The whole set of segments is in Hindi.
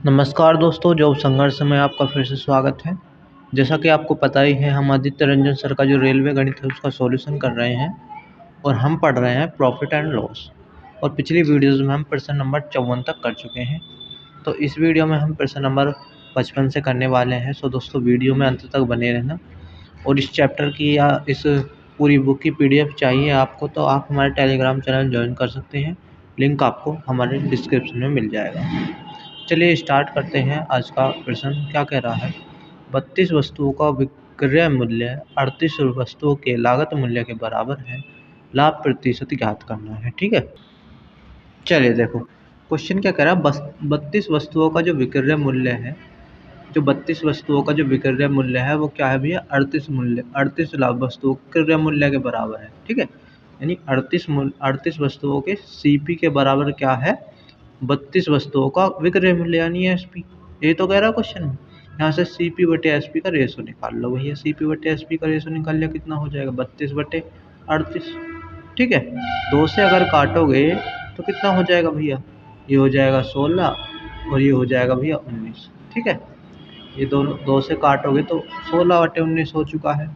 नमस्कार दोस्तों, जॉब संघर्ष में आपका फिर से स्वागत है। जैसा कि आपको पता ही है, हम आदित्य रंजन सर का जो रेलवे गणित है उसका सॉल्यूशन कर रहे हैं और हम पढ़ रहे हैं प्रॉफिट एंड लॉस। और पिछली वीडियोज़ में हम प्रश्न नंबर 54 तक कर चुके हैं। तो इस वीडियो में हम प्रश्न नंबर 55 से करने वाले हैं। सो दोस्तों, वीडियो में अंत तक बने रहना। और इस चैप्टर की या इस पूरी बुक की PDF चाहिए आपको तो आप हमारे टेलीग्राम चैनल ज्वाइन कर सकते हैं। लिंक आपको हमारे डिस्क्रिप्शन में मिल जाएगा। चलिए स्टार्ट करते हैं। आज का प्रश्न क्या कह रहा है? 32 वस्तुओं का विक्रय मूल्य 38 वस्तुओं के लागत मूल्य के बराबर है। लाभ प्रतिशत ज्ञात करना है। ठीक है, चलिए देखो क्वेश्चन क्या कह रहा है। 32 वस्तुओं का जो विक्रय मूल्य है, जो 32 वस्तुओं का जो विक्रय मूल्य है वो क्या है भैया? 38 लाभ वस्तुओं के विक्रय मूल्य के बराबर है। ठीक है, यानी 38 वस्तुओं के CP के बराबर क्या है? 32 वस्तुओं का विक्रय मूल्य यानी SP। ये तो कह रहा है क्वेश्चन में। यहाँ से CP बटे SP का रेशो निकाल लो भैया। CP बटे SP का रेशो निकाल लिया, कितना हो जाएगा? 32 बटे 38। ठीक है, 2 से अगर काटोगे तो कितना हो जाएगा भैया? ये हो जाएगा 16 और ये हो जाएगा भैया 19। ठीक है, ये दोनों 2 से काटोगे तो 16 बटे 19 हो चुका है।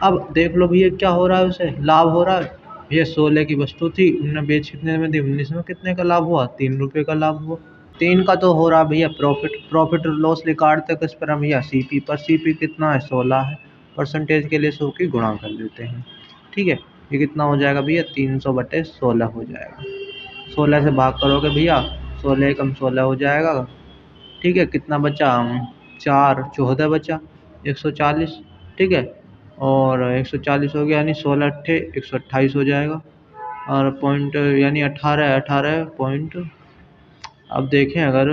अब देख लो भैया क्या हो रहा है, उसे लाभ हो रहा है। भैया 16 की वस्तु थी, उनने बेच कितने में दी? 19 में। कितने का लाभ हुआ? 3 रुपये का लाभ हुआ। 3 का तो हो रहा भैया प्रॉफिट और लॉस निकालते किस पर? भैया CP पर। CP कितना है? 16 है। परसेंटेज के लिए 100 की गुणा कर देते हैं। ठीक है, ये कितना हो जाएगा भैया? 300 बटे 16 हो जाएगा। 16 से भाग करोगे भैया, 16 कम 16 हो जाएगा। ठीक है, कितना बचा? 4 14 बचा, 140। ठीक है, और 140 हो गया, यानी 16 अट्ठे 128 हो जाएगा। और पॉइंट यानी 18 पॉइंट। अब देखें, अगर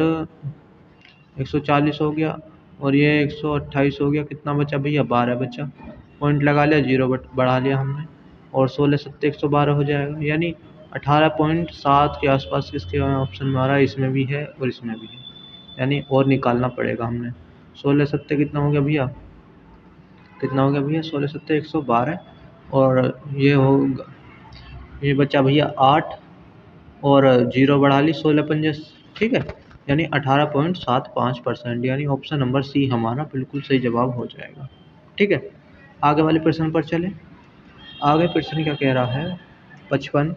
140 हो गया और ये 128 हो गया, कितना बचा भैया? 12 बचा। पॉइंट लगा लिया, 0 बढ़ा लिया हमने, और 16 सत्ते 112 हो जाएगा। यानी 18.7 के आसपास किसके ऑप्शन में आ रहा है? इसमें भी है और इसमें भी है, यानी और निकालना पड़ेगा हमने। 16 सत्ते कितना हो गया भैया? कितना हो गया भैया? 16 सत्ते 112, और ये होगा, ये बचा भैया 8 और 0 बढ़ा ली, 16 पंजे। ठीक है, यानी 18.75%, यानी ऑप्शन नंबर C हमारा बिल्कुल सही जवाब हो जाएगा। ठीक है, आगे वाले प्रश्न पर चले। आगे प्रश्न क्या कह रहा है? 55,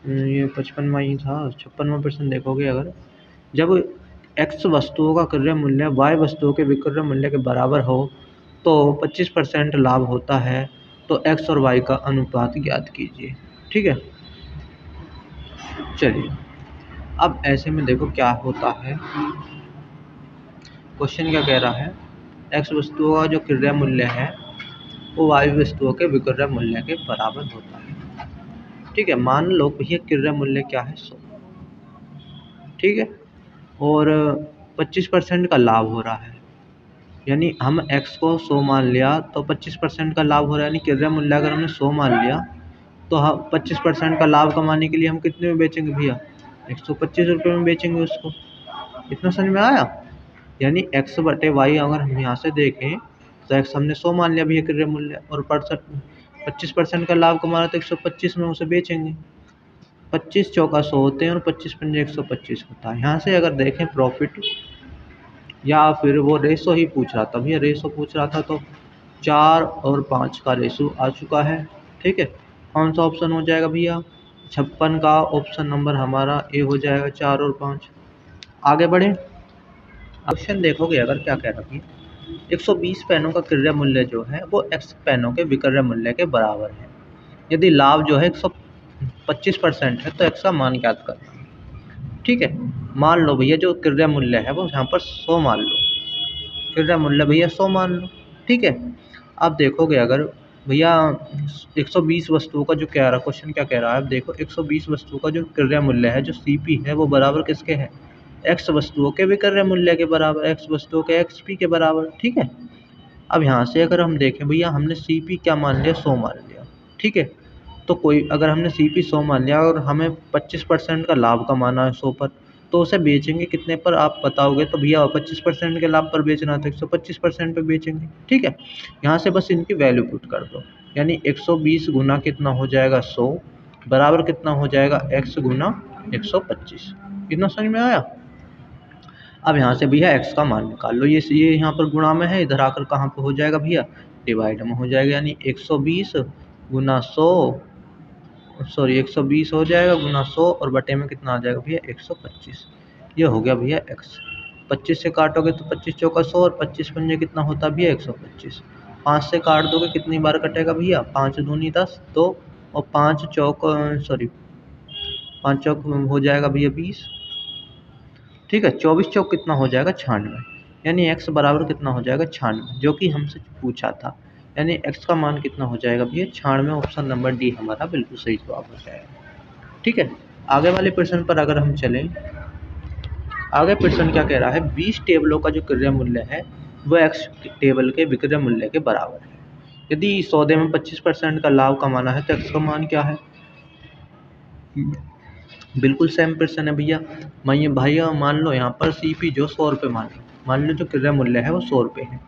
ये 55 में ही था। 56वां प्रश्न देखोगे, अगर जब X वस्तुओं का क्रय मूल्य Y वस्तुओं के विक्रय मूल्य के बराबर हो तो 25% लाभ होता है, तो X और Y का अनुपात ज्ञात कीजिए। ठीक है, चलिए अब ऐसे में देखो क्या होता है। क्वेश्चन क्या कह रहा है? X वस्तुओं का जो क्रय मूल्य है वो Y वस्तुओं के विक्रय मूल्य के बराबर होता है। ठीक है, मान लो भैया क्रय मूल्य क्या है? 100। ठीक है, और 25% का लाभ हो रहा है, यानी हम X को 100 मान लिया तो 25% का लाभ हो रहा है। यानी क्रय मूल्य अगर हमने 100 मान लिया तो हम 25% का लाभ कमाने के लिए हम कितने में बेचेंगे भैया? 125 रुपये में बेचेंगे उसको। इतना समझ में आया? यानी X बटे Y अगर हम यहाँ से देखें तो X हमने 100 मान लिया भैया क्रय मूल्य, और 25% का लाभ कमा रहा तो 125 में उसे बेचेंगे। 25 चौका 100 होते हैं और 25 पंजे 125 होता है। यहाँ से अगर देखें प्रॉफिट, या फिर वो रेशो ही पूछ रहा था भैया, रेशो पूछ रहा था, तो 4 और 5 का रेशो आ चुका है। ठीक है, कौन सा ऑप्शन हो जाएगा भैया? 56 का ऑप्शन नंबर हमारा ए हो जाएगा, 4 और 5। आगे बढ़े, क्वेश्चन देखोगे अगर क्या कह रहा है? 120 पेनों का क्रय मूल्य जो है वो X पेनों के विक्रय मूल्य के बराबर है। यदि लाभ जो है 125% है तो X का मान ज्ञात करना है। ठीक है, मान लो भैया जो क्रय मूल्य है वो यहाँ पर 100 मान लो। क्रय मूल्य भैया 100 मान लो। ठीक है, अब देखोगे अगर भैया 120 वस्तुओं का जो कह रहा क्वेश्चन क्या कह रहा है? अब देखो 120 वस्तुओं का जो क्रय मूल्य है, जो CP है, वो बराबर किसके है? X वस्तुओं के विक्रय मूल्य के बराबर, X वस्तुओं के XP के बराबर। ठीक है, अब यहाँ से अगर हम देखें भैया, हमने CP क्या मान लिया? 100 मान लिया। ठीक है, तो कोई अगर हमने CP 100 मान लिया और हमें 25% का लाभ कमाना है 100 पर, तो उसे बेचेंगे कितने पर आप बताओगे? तो भैया 25% के लाभ पर बेचना तो 125% पे बेचेंगे। ठीक है, यहाँ से बस इनकी वैल्यू पुट कर दो, यानी 120 गुना कितना हो जाएगा? 100 बराबर कितना हो जाएगा? X गुना 125। कितना समझ में आया? अब यहाँ से भैया x का मान निकाल लो। ये यहाँ पर गुणा में है, इधर आकर कहाँ पे हो जाएगा भैया, डिवाइड में हो जाएगा। यानी 120 गुना 100, सॉरी 120 हो जाएगा गुना 100 और बटे में कितना आ जाएगा भैया 125। ये हो गया भैया x। 25 से काटोगे तो 25 चौका 100 और 25 पंजे कितना होता है भैया 125। 5 से काट दोगे कितनी बार कटेगा भैया, 5 दूनी 10, 2 और 5 चौक सॉरी 5 चौक हो जाएगा भैया 20। ठीक है, 24 चौक कितना हो जाएगा 96। यानी x बराबर कितना हो जाएगा 96, जो कि हमसे पूछा था। यानी x का मान कितना हो जाएगा भैया 96। ऑप्शन नंबर डी हमारा बिल्कुल सही जवाब हो जाएगा। ठीक है, आगे वाले प्रश्न पर अगर हम चलें, आगे प्रश्न क्या कह रहा है, 20 टेबलों का जो क्रय मूल्य है वह x टेबल के विक्रय मूल्य के बराबर है। यदि सौदे में 25% का लाभ कमाना है तो x का मान क्या है। बिल्कुल सेम प्रश्न है भैया। भैया मान लो यहाँ पर CP जो 100 रुपये मान लो जो क्रय मूल्य है वो 100 रुपये है,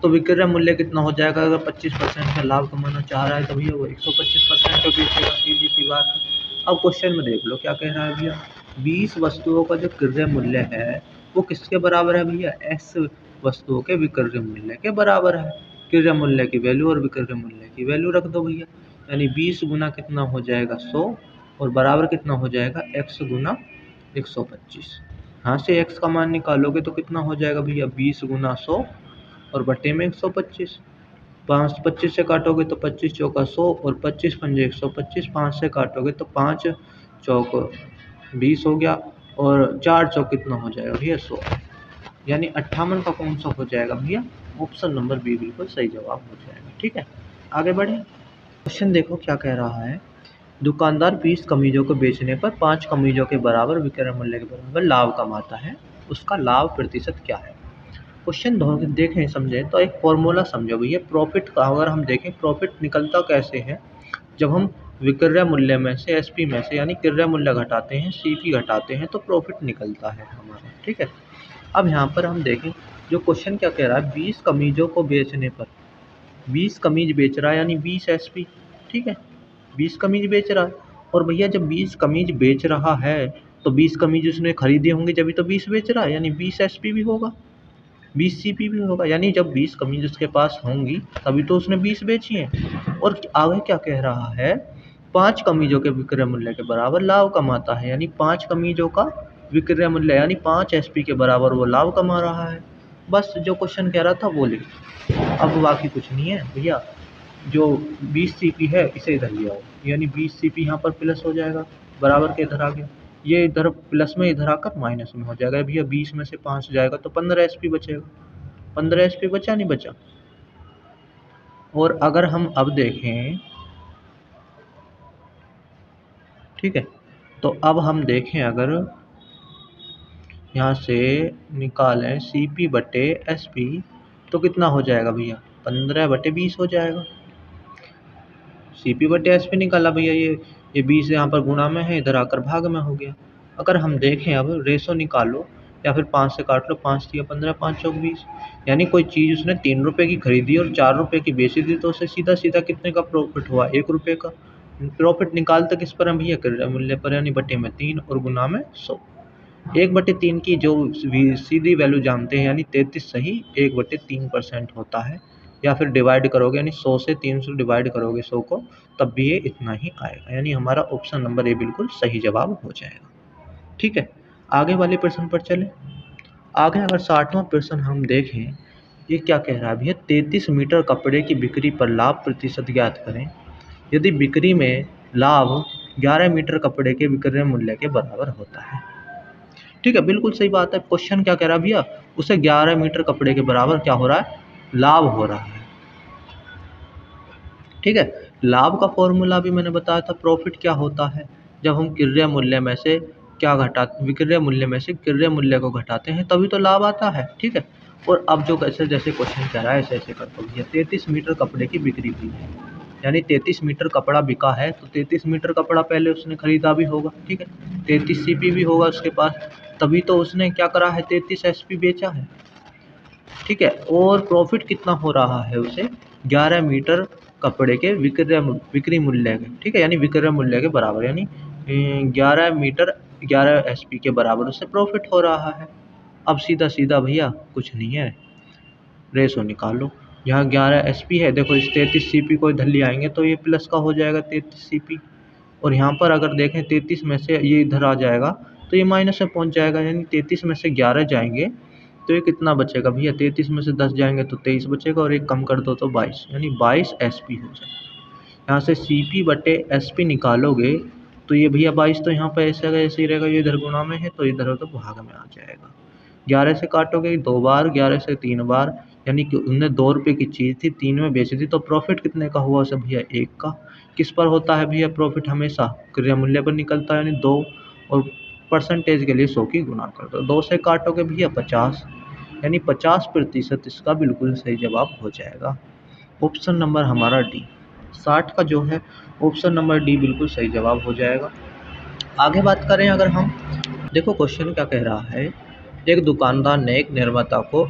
तो विक्रय मूल्य कितना हो जाएगा। अगर 25% का लाभ कमाना चाह रहा है तो भैया वो 125% का बेचेगा, सीधी सी बात है। अब क्वेश्चन में देख लो क्या कह रहा है भैया, 20 वस्तुओं का जो क्रय मूल्य है वो किसके बराबर है भैया, x वस्तुओं के विक्रय मूल्य के बराबर है। क्रय मूल्य की वैल्यू और विक्रय मूल्य की वैल्यू रख दो भैया। यानी 20 गुना कितना हो जाएगा 100 और बराबर कितना हो जाएगा x गुना 125। यहाँ से x का मान निकालोगे तो कितना हो जाएगा भैया 20 गुना 100 और बटे में 125। 25 से काटोगे तो 25 चौका 100 और 25 पंजे 125। 5 से काटोगे तो 5 चौक 20 हो गया और 4 चौक कितना हो जाएगा भैया 100। यानी 58 का कौन सा हो जाएगा भैया, ऑप्शन नंबर बी बिल्कुल सही जवाब हो जाएगा। ठीक है, आगे बढ़े। क्वेश्चन देखो क्या कह रहा है, दुकानदार 20 कमीजों को बेचने पर 5 कमीजों के बराबर विक्रय मूल्य के बराबर लाभ कमाता है, उसका लाभ प्रतिशत क्या है। क्वेश्चन देखें समझें तो एक फॉर्मूला समझो भैया। प्रॉफिट का अगर हम देखें, प्रॉफिट निकलता कैसे है, जब हम विक्रय मूल्य में से एसपी में से यानी क्रय मूल्य घटाते हैं, सीपी घटाते हैं तो प्रॉफिट निकलता है हमारा। ठीक है, अब यहाँ पर हम देखें जो क्वेश्चन क्या कह रहा है, 20 कमीजों को बेचने पर 20 कमीज बेच रहा है यानी 20 एसपी। ठीक है, 20 कमीज बेच रहा है और भैया जब 20 कमीज बेच रहा है तो 20 कमीज उसने खरीदे होंगे जब तो 20 बेच रहा है, यानी 20 एसपी भी होगा, 20 सीपी भी होगा। यानी जब 20 कमीज उसके पास होंगी तभी तो उसने 20 बेची हैं। और आगे क्या कह रहा है, 5 कमीजों के विक्रय मूल्य के बराबर लाभ कमाता है, यानी 5 कमीजों का विक्रय मूल्य यानी 5 एसपी के बराबर वो लाभ कमा रहा है। बस जो क्वेश्चन कह रहा था वो लिख, अब बाकी कुछ नहीं है भैया। जो 20 सीपी है इसे इधर ले आओ, यानी 20 सीपी यहाँ पर प्लस हो जाएगा, बराबर के इधर आ गया, ये इधर प्लस में इधर आकर माइनस में हो जाएगा भैया। 20 में से 5 जाएगा तो 15 एसपी बचेगा, 15 एसपी बचा नहीं बचा। और अगर हम अब देखें, ठीक है, तो अब हम देखें अगर यहाँ से निकालें सीपी बटे एसपी तो कितना हो जाएगा भैया, 15 बटे 20 हो जाएगा। सीपी बटे एसपी निकाला भैया, ये 20 यहाँ पर गुणा में है, इधर आकर भाग में हो गया। अगर हम देखें अब रेशो निकालो या फिर 5 से काट लो, 5 दिया 15, 5 चौक 20। यानी कोई चीज़ उसने 3 रुपये की खरीदी और 4 रुपये की बेची थी तो उसे सीधा सीधा कितने का प्रॉफिट हुआ, 1 रुपये का। प्रॉफिट निकालते किस पर है भैया, क्रय मूल्य पर, यानी बटे में 3 और गुना में 100। 1/3 की जो सीधी वैल्यू जानते हैं यानी 33 सही 1/3% होता है। या फिर डिवाइड करोगे यानी 100 से 300 डिवाइड करोगे 100 को, तब भी ये इतना ही आएगा। यानी हमारा ऑप्शन नंबर ए बिल्कुल सही जवाब हो जाएगा। ठीक है, आगे वाले प्रश्न पर चले। आगे अगर 60वां प्रश्न हम देखें, ये क्या कह रहा है भैया, 33 मीटर कपड़े की बिक्री पर लाभ प्रतिशत ज्ञात करें यदि बिक्री में लाभ 11 मीटर कपड़े के विक्रय मूल्य के बराबर होता है। ठीक है, बिल्कुल सही बात है। क्वेश्चन क्या कह रहा है भैया, उसे 11 मीटर कपड़े के बराबर क्या हो रहा है, लाभ हो रहा है। ठीक है, लाभ का फॉर्मूला भी मैंने बताया था, प्रॉफिट क्या होता है, जब हम क्रय मूल्य में से क्या विक्रय मूल्य में से क्रय मूल्य को घटाते हैं तभी तो लाभ आता है। ठीक है, और अब जो कैसे जैसे क्वेश्चन कह रहा है ऐसे ऐसे करते भैया। 33 मीटर कपड़े की बिक्री हुई है, यानी 33 मीटर कपड़ा बिका है तो 33 मीटर कपड़ा पहले उसने खरीदा भी होगा। ठीक है, 33 सीपी भी होगा उसके पास, तभी तो उसने क्या करा है 33 एसपी बेचा है। ठीक है, और प्रॉफिट कितना हो रहा है उसे, 11 मीटर कपड़े के बिक्री मूल्य के। ठीक है, यानी विक्रय मूल्य के बराबर, यानी 11 मीटर 11 एसपी के बराबर उससे प्रॉफिट हो रहा है। अब सीधा सीधा भैया कुछ नहीं है, रेशो निकाल लो। यहाँ 11 SP है, देखो इस 33 CP को इधर ले आएंगे तो ये प्लस का हो जाएगा 33 CP, और यहाँ पर अगर देखें 33 में से ये इधर आ जाएगा तो ये माइनस में पहुँच जाएगा, यानी 33 में से 11 जाएंगे तो ये कितना बचेगा भैया, 33 में से 10 जाएंगे तो 23 बचेगा, और एक कम कर दो तो 22, यानी 22 SP हो जाएगा। यहाँ से CP बटे SP निकालोगे तो ये भैया 22 तो यहाँ पर ऐसे ऐसे ही रहेगा, ये इधर गुणा में है तो इधर तो भाग में आ जाएगा। 11 से काटोगे 2 बार, 11 से 3 बार, यानी कि उनने 2 रुपये की चीज़ थी 3 में बेच दी, तो प्रॉफिट कितने का हुआ उसे भैया 1 का। किस पर होता है भैया प्रॉफिट, हमेशा क्रय मूल्य पर निकलता है, यानी 2, और परसेंटेज के लिए 100 की गुणा कर दो, 2 से काटोगे भैया 50, यानी 50% इसका बिल्कुल सही जवाब हो जाएगा। ऑप्शन नंबर हमारा डी, 60 का जो है ऑप्शन नंबर डी बिल्कुल सही जवाब हो जाएगा। आगे बात करें अगर हम, देखो क्वेश्चन क्या कह रहा है, एक दुकानदार ने एक निर्माता को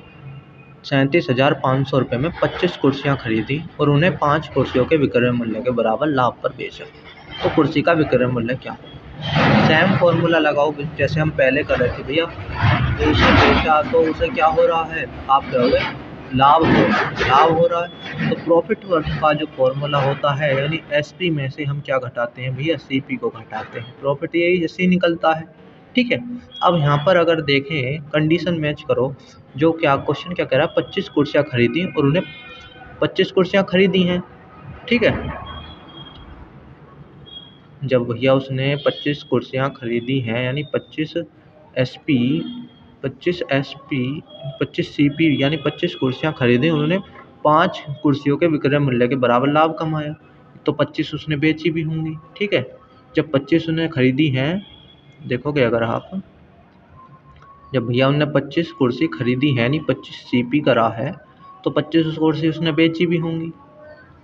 37,500 रुपये में 25 कुर्सियाँ खरीदी और उन्हें 5 कुर्सियों के विक्रय मूल्य के बराबर लाभ पर बेचा, तो कुर्सी का विक्रय मूल्य क्या होगा। सेम फॉर्मूला लगाओ जैसे हम पहले कर रहे थे भैया, तो उसे बेचा तो उसे क्या हो रहा है, आप कहोगे लाभ हो रहा है, तो प्रॉफिट का जो फॉर्मूला होता है, यानी SP में से हम क्या घटाते हैं भैया, CP को घटाते हैं, प्रॉफिट यही ऐसे ही निकलता है। ठीक है, अब यहाँ पर अगर देखें कंडीशन मैच करो, जो क्या क्वेश्चन क्या कह रहा है, 25 कुर्सियाँ खरीदी और उन्हें 25 कुर्सियाँ खरीदी हैं। ठीक है, जब भैया उसने 25 कुर्सियाँ खरीदी हैं, यानी 25 SP 25 CP यानी 25 कुर्सियाँ खरीदी, उन्होंने 5 कुर्सियों के विक्रय मूल्य के बराबर लाभ कमाया, तो 25 उसने बेची भी होंगी। ठीक है, जब 25 उन्हें खरीदी हैं, देखोगे अगर आप, जब भैया उनने 25 कुर्सी खरीदी है, यानी 25 CP करा है, तो 25 कुर्सी उसने बेची भी होंगी।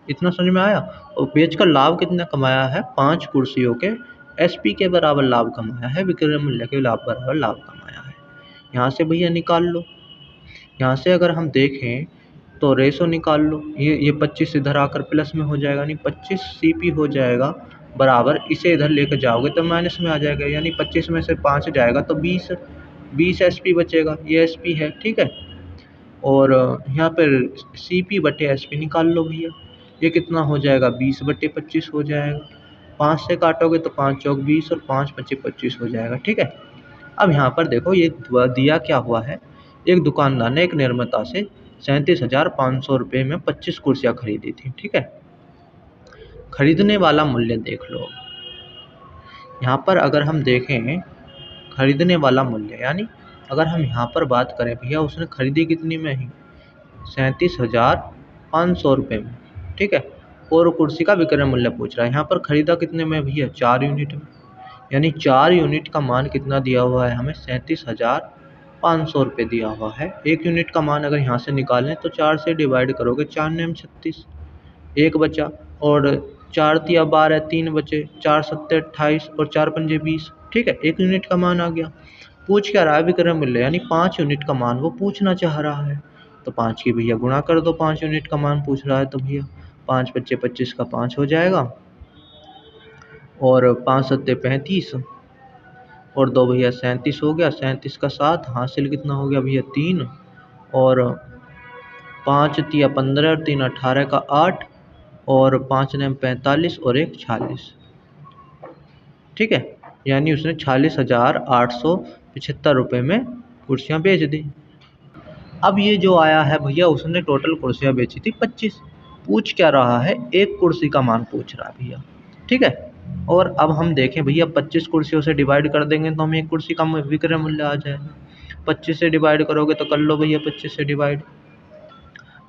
इतना समझ में आया। और बेचकर लाभ कितना कमाया है, 5 कुर्सियों के SP के बराबर लाभ कमाया है, विक्रय मूल्य के बराबर लाभ कमाया है। यहाँ से भैया निकाल लो, यहाँ से अगर हम देखें तो रेशो निकाल लो, ये 25 इधर आकर प्लस में हो जाएगा, यानी 25 CP हो जाएगा बराबर, इसे इधर लेकर जाओगे तो माइनस में आ जाएगा, यानी 25 में से 5 जाएगा तो 20 SP बचेगा, ये SP है। ठीक है, और यहाँ पर CP बटे SP निकाल लो भैया, ये कितना हो जाएगा, 20 बटे 25 हो जाएगा, 5 से काटोगे तो 5 चौक 20 और 5 पच्चे 25 हो जाएगा। ठीक है, अब यहाँ पर देखो ये दिया क्या हुआ है, एक दुकानदार ने एक निर्माता से 37,500 रुपये में 25 कुर्सियाँ खरीदी थी। ठीक है, खरीदने वाला मूल्य देख लो, यहाँ पर अगर हम देखें खरीदने वाला मूल्य, यानी अगर हम यहाँ पर बात करें भैया, उसने खरीदी कितनी में ही, 37,500 रुपये में। ठीक है, और कुर्सी का विक्रय मूल्य पूछ रहा है, यहाँ पर खरीदा कितने में भैया, 4 यूनिट में, यानी 4 यूनिट का मान कितना दिया हुआ है हमें, 37,500 रुपये दिया हुआ है। 1 यूनिट का मान अगर यहाँ से निकालें तो 4 से डिवाइड करोगे, 4 नेम 36, 1 बचा, और 4 तिया 12, 3 बचे, 4 सत्ते 28 और 4 पंजे 20। ठीक है, 1 यूनिट का मान आ गया। पूछ क्या रहा है, विक्रय मूल्य, यानी 5 यूनिट का मान वो पूछना चाह रहा है, तो 5 की भैया गुणा कर दो, 5 यूनिट का मान पूछ रहा है, तो भैया 5 पच्चे 25 का 5 हो जाएगा, और 5 सत्ते 35 और 2 भैया 37 हो गया, 37 का 7, हासिल कितना हो गया भैया 3, और 5 तिया 15 और 3 18 का 8, और 5 नेम 45 और 1 46। ठीक है, यानी उसने 46,875 रुपये में कुर्सियाँ बेच दी। अब ये जो आया है भैया, उसने टोटल कुर्सियाँ बेची थी 25, पूछ क्या रहा है, एक कुर्सी का मान पूछ रहा है भैया। ठीक है, और अब हम देखें भैया, 25 कुर्सियों से डिवाइड कर देंगे तो हमें एक कुर्सी का विक्रय मूल्य आ जाएगा। 25 से डिवाइड करोगे तो कर लो भैया, 25 से डिवाइड,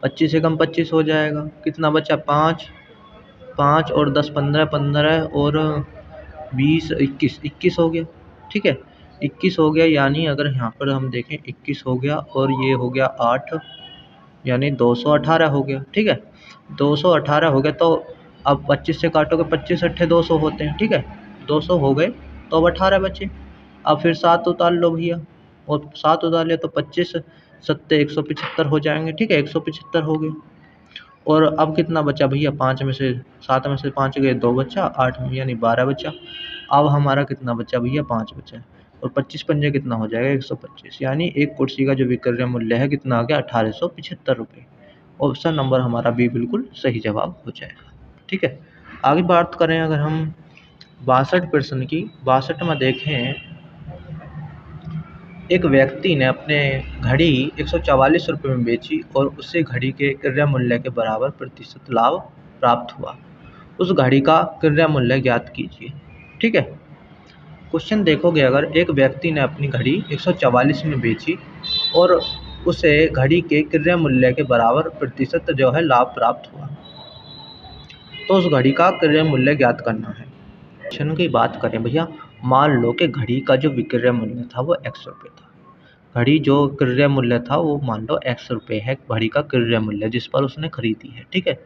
25 से कम 25 हो जाएगा, कितना बचा 5 और 10 15 15 और 20 21 हो गया। ठीक है, 21 हो गया, यानी अगर यहाँ पर हम देखें 21 हो गया और ये हो गया 8, यानी 218 हो गया। ठीक है, 218 हो गया, तो अब 25 से काटोगे, 25 अट्ठे 200 होते हैं। ठीक है, 200 हो गए तो अब 18 बचे, अब फिर 7 उतार लो भैया, और 7 उतार लिया तो 25 सत्ते 175 हो जाएंगे। ठीक है, 175 हो गए, और अब कितना बचा भैया, 5 में से 7 में से 5 गए, 2 बचा, 8 में यानी 12 बचा। अब हमारा कितना बचा भैया, 5 बचा। और 25 पंजे कितना हो जाएगा 125, यानी एक कुर्सी का जो विक्रय मूल्य है कितना आ गया 1875 रुपये। ऑप्शन नंबर हमारा बी बिल्कुल सही जवाब हो जाएगा। ठीक है, आगे बात करें अगर हम 62 प्रश्न की। 62 में देखें, एक व्यक्ति ने अपने घड़ी 144 रुपये में बेची और उसे घड़ी के क्रय मूल्य के बराबर प्रतिशत लाभ प्राप्त हुआ। उस घड़ी का क्रय मूल्य ज्ञात कीजिए। ठीक है, क्वेश्चन देखोगे, अगर एक व्यक्ति ने अपनी घड़ी 144 में बेची और उसे घड़ी के क्रय मूल्य के बराबर प्रतिशत जो है लाभ प्राप्त हुआ, तो उस घड़ी का क्रय मूल्य ज्ञात करना है। क्वेश्चन की बात करें भैया, मान लो कि घड़ी का जो विक्रय मूल्य था वो x रुपये था। घड़ी जो क्रय मूल्य था वो मान लो x रुपये है, घड़ी का क्रय मूल्य जिस पर उसने खरीदी है। ठीक है,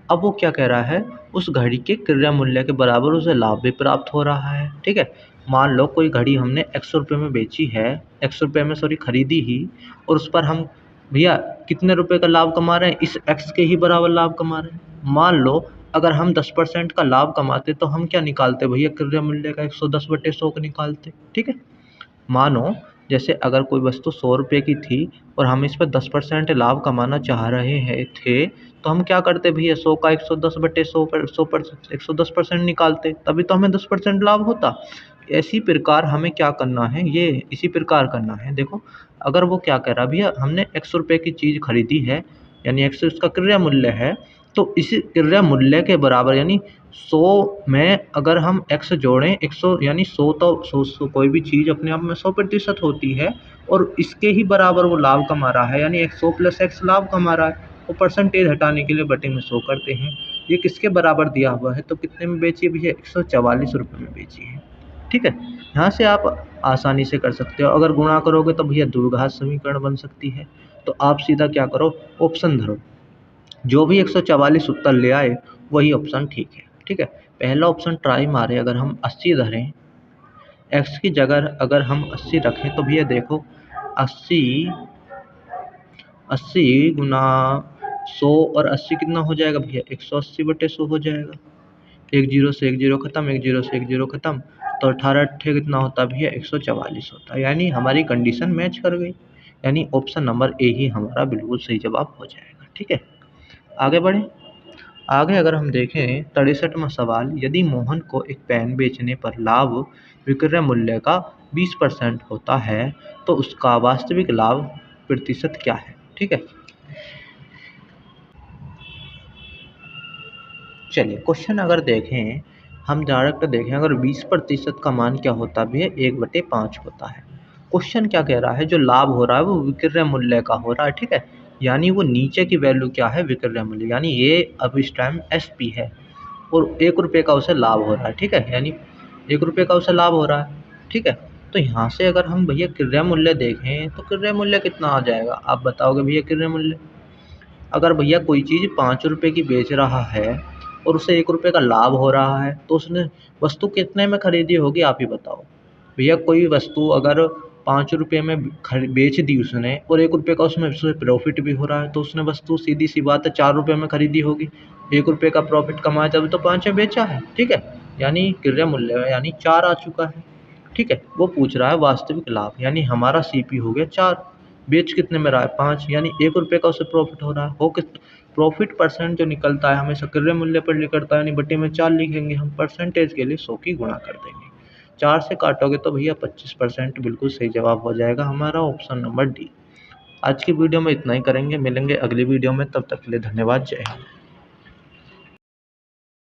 अब वो क्या कह रहा है, उस घड़ी के क्रय मूल्य के बराबर उसे लाभ भी प्राप्त हो रहा है। ठीक है, मान लो कोई घड़ी हमने x रुपये में बेची है, x रुपये में खरीदी ही, और उस पर हम भैया कितने रुपए का लाभ कमा रहे हैं, इस x के ही बराबर लाभ कमा रहे हैं। मान लो अगर हम 10% का लाभ कमाते तो हम क्या निकालते भैया, क्रय मूल्य का 110/100 का निकालते। ठीक है, मानो जैसे अगर कोई वस्तु 100 रुपये की थी और हम इस पर 10% लाभ कमाना चाह रहे हैं थे, तो हम क्या करते भैया, 100 का 110/100 पर 110% निकालते, तभी तो हमें 10% लाभ होता। इसी प्रकार हमें क्या करना है, ये इसी प्रकार करना है। देखो, अगर वो क्या कह रहा है भैया, हमने 100 रुपये की चीज़ खरीदी है, यानी 100 उसका क्रय मूल्य है, तो इसी क्रय मूल्य के बराबर यानी 100 में अगर हम x जोड़ें, 100 यानी 100 तो 100 कोई भी चीज़ अपने आप में 100% होती है, और इसके ही बराबर वो लाभ कमा रहा है, यानी 100 + x लाभ कमा रहा है। वो परसेंटेज हटाने के लिए बटे में 100 करते हैं। ये किसके बराबर दिया हुआ है, तो कितने में बेची है भैया, 144 रुपये में बेची है। ठीक है, यहाँ से आप आसानी से कर सकते हो। अगर गुणा करोगे तो भैया द्विघात समीकरण बन सकती है। तो आप सीधा क्या करो, ऑप्शन धरो, जो भी 144 उत्तर ले आए वही ऑप्शन ठीक है। ठीक है, पहला ऑप्शन ट्राई मारे, अगर हम 80 धरें, x की जगह अगर हम 80 रखें, तो भैया देखो 80 गुना 100 और 80 कितना हो जाएगा भैया, 180/100 हो जाएगा। एक जीरो से एक जीरो खत्म, एक जीरो से एक जीरो खत्म, तो 18 अट्ठे कितना होता है भैया, 144 होता है। यानी हमारी कंडीशन मैच कर गई, यानी ऑप्शन नंबर ए ही हमारा बिल्कुल सही जवाब हो जाएगा। ठीक है, आगे बढ़ें। आगे अगर हम देखें 63वां सवाल, यदि मोहन को एक पेन बेचने पर लाभ विक्रय मूल्य का 20% होता है तो उसका वास्तविक लाभ प्रतिशत क्या है। ठीक है, चलिए क्वेश्चन अगर देखें, हम डायरेक्ट देखें, अगर 20% का मान क्या होता भी है, 1/5 होता है। क्वेश्चन क्या कह रहा है, जो लाभ हो रहा है वो विक्रय मूल्य का हो रहा है। ठीक है, यानी वो नीचे की वैल्यू क्या है, विक्रय मूल्य, यानी ये अब इस टाइम SP है और 1 रुपये का उसे लाभ हो रहा है। ठीक है, यानी 1 रुपये का उसे लाभ हो रहा है। ठीक है, तो यहाँ से अगर हम भैया क्रय मूल्य देखें तो क्रय मूल्य कितना आ जाएगा, आप बताओगे भैया क्रय मूल्य। अगर भैया कोई चीज़ 5 रुपये की बेच रहा है और उसे 1 रुपये का लाभ हो रहा है, तो उसने वस्तु कितने में खरीदी होगी, आप ही बताओ भैया। कोई वस्तु अगर 5 रुपये में बेच दी उसने और 1 रुपये का उसमें उसे प्रॉफिट भी हो रहा है, तो उसने वस्तु सीधी सी बात है 4 रुपये में खरीदी होगी। 1 रुपये का प्रॉफिट कमाया तभी तो 5 में बेचा है। ठीक है, यानी क्रय मूल्य यानी 4 आ चुका है। ठीक है, वो पूछ रहा है वास्तविक लाभ, यानी हमारा CP हो गया 4, बेच कितने में रहा है 5, यानी 1 रुपये का उसे प्रॉफिट हो रहा है। हो किस प्रॉफिट परसेंट जो निकलता है हमेशा क्रय मूल्य पर निकलता है, यानी बटे में 4 लिखेंगे हम, परसेंटेज के लिए 100 की गुणा कर देंगे। 4 से काटोगे तो भैया 25% बिल्कुल सही जवाब हो जाएगा हमारा, ऑप्शन नंबर डी। आज की वीडियो में इतना ही करेंगे, मिलेंगे अगली वीडियो में, तब तक के लिए धन्यवाद, जय हिंद।